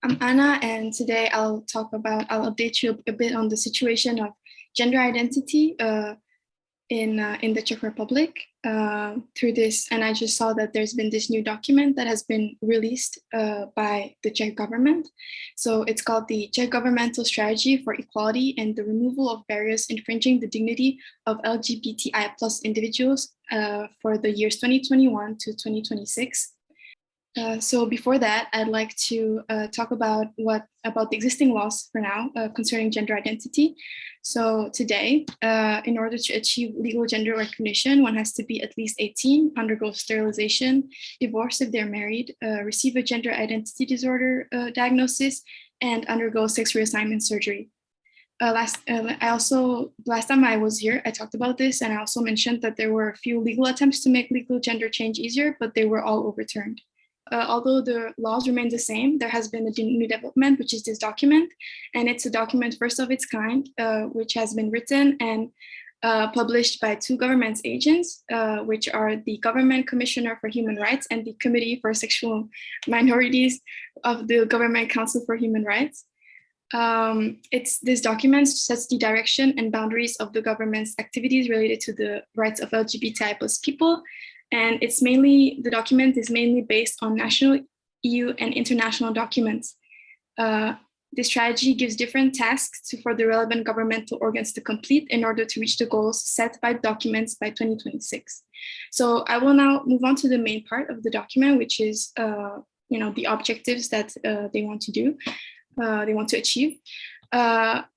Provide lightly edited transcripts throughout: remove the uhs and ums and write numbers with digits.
I'm Anna, and today I'll update you a bit on the situation of gender identity in the Czech Republic through this. And I just saw that there's been this new document that has been released by the Czech government. So it's called the Czech Governmental Strategy for Equality and the Removal of Barriers Infringing the Dignity of LGBTI plus individuals for the years 2021 to 2026. So before that, I'd like to talk about the existing laws for now concerning gender identity. So today, in order to achieve legal gender recognition, one has to be at least 18, undergo sterilization, divorce if they're married, receive a gender identity disorder diagnosis, and undergo sex reassignment surgery. Last time I was here, I talked about this, and I also mentioned that there were a few legal attempts to make legal gender change easier, but they were all overturned. Although the laws remain the same, there has been a new development, which is this document. And it's a document first of its kind, which has been written and published by two government agents, which are the Government Commissioner for Human Rights and the Committee for Sexual Minorities of the Government Council for Human Rights. This document sets the direction and boundaries of the government's activities related to the rights of LGBTI plus people. And the document is mainly based on national, EU, and international documents. This strategy gives different tasks for the relevant governmental organs to complete in order to reach the goals set by documents by 2026. So I will now move on to the main part of the document, which is the objectives that they want to achieve.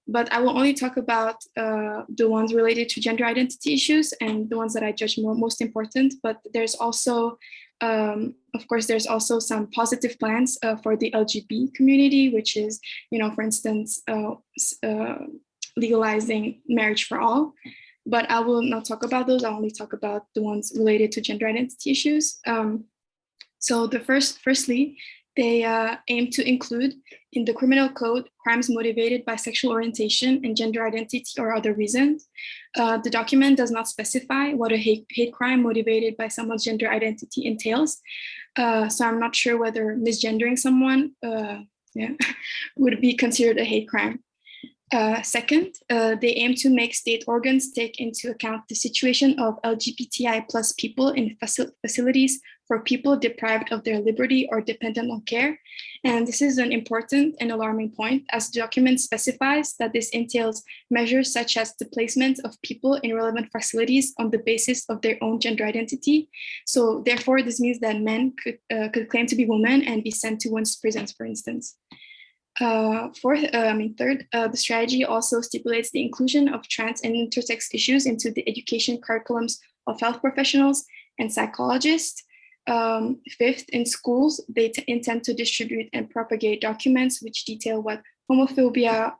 But I will only talk about the ones related to gender identity issues and the ones that I judge most important. But there's also, of course, there's also some positive plans for the LGBT community, which is, for instance, legalizing marriage for all. But I will not talk about those. I'll only talk about the ones related to gender identity issues. So firstly, they aim to include in the criminal code crimes motivated by sexual orientation and gender identity or other reasons. The document does not specify what a hate crime motivated by someone's gender identity entails. So I'm not sure whether misgendering someone would be considered a hate crime. Second, they aim to make state organs take into account the situation of LGBTI plus people in facilities for people deprived of their liberty or dependent on care. And this is an important and alarming point, as the document specifies that this entails measures such as the placement of people in relevant facilities on the basis of their own gender identity. So therefore, this means that men could claim to be women and be sent to women's prisons, for instance. Third, the strategy also stipulates the inclusion of trans and intersex issues into the education curriculums of health professionals and psychologists. Fifth, in schools, they intend to distribute and propagate documents which detail what homophobia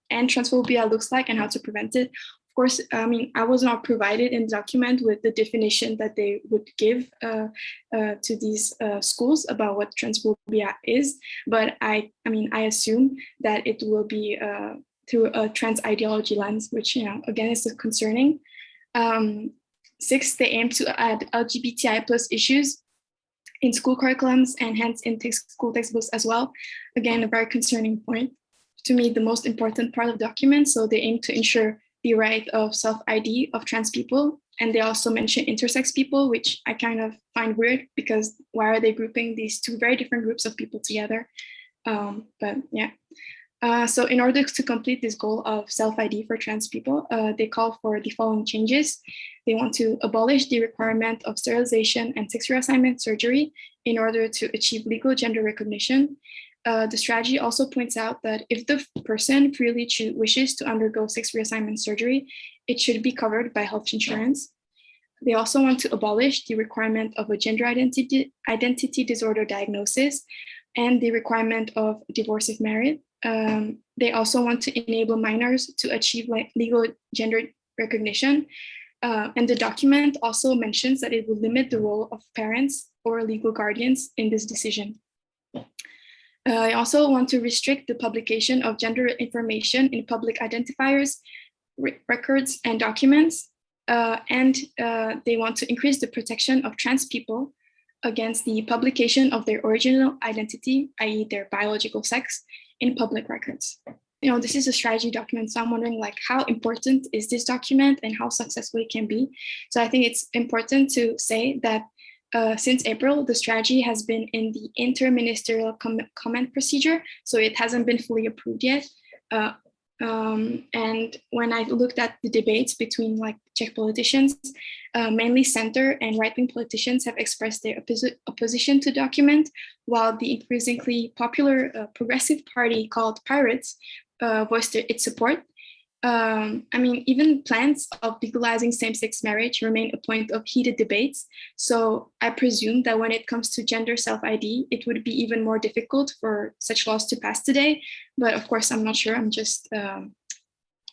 and transphobia looks like and how to prevent it. Of course, I was not provided in the document with the definition that they would give to these schools about what transphobia is, but I assume that it will be through a trans ideology lens, which again is concerning. Sixth, they aim to add LGBTI plus issues in school curriculums and hence in school textbooks as well. Again, a very concerning point. To me, the most important part of the document. So they aim to ensure the right of self-ID of trans people. And they also mention intersex people, which I kind of find weird because why are they grouping these two very different groups of people together? But yeah. So in order to complete this goal of self-ID for trans people, they call for the following changes. They want to abolish the requirement of sterilization and sex reassignment surgery in order to achieve legal gender recognition. The strategy also points out that if the person freely wishes to undergo sex reassignment surgery, it should be covered by health insurance. They also want to abolish the requirement of a gender identity disorder diagnosis and the requirement of divorce if married. They also want to enable minors to achieve legal gender recognition. And the document also mentions that it will limit the role of parents or legal guardians in this decision. I also want to restrict the publication of gender information in public identifiers, records, and documents. And they want to increase the protection of trans people against the publication of their original identity, i.e. their biological sex, in public records. This is a strategy document, so I'm wondering like how important is this document and how successful it can be. So I think it's important to say that since April, the strategy has been in the interministerial comment procedure, so it hasn't been fully approved yet. And when I looked at the debates between like Czech politicians, mainly center and right-wing politicians have expressed their opposition to document, while the increasingly popular progressive party called Pirates voiced its support. Even plans of legalizing same-sex marriage remain a point of heated debates. So I presume that when it comes to gender self-ID, it would be even more difficult for such laws to pass today. But of course, I'm not sure. I'm just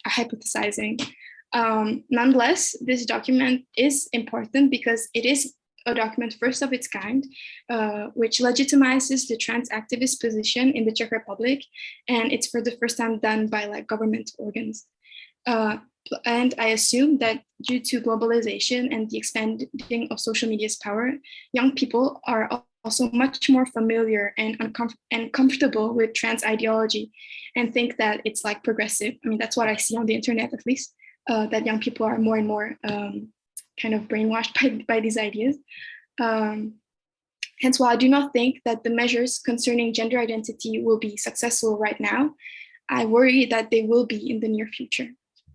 hypothesizing. Nonetheless, this document is important because it is a document first of its kind, which legitimizes the trans activist position in the Czech Republic. And it's for the first time done by like government organs. And I assume that due to globalization and the expanding of social media's power, young people are also much more familiar and comfortable with trans ideology and think that it's like progressive. That's what I see on the internet, at least, that young people are more and more kind of brainwashed by these ideas. Hence, while I do not think that the measures concerning gender identity will be successful right now, I worry that they will be in the near future.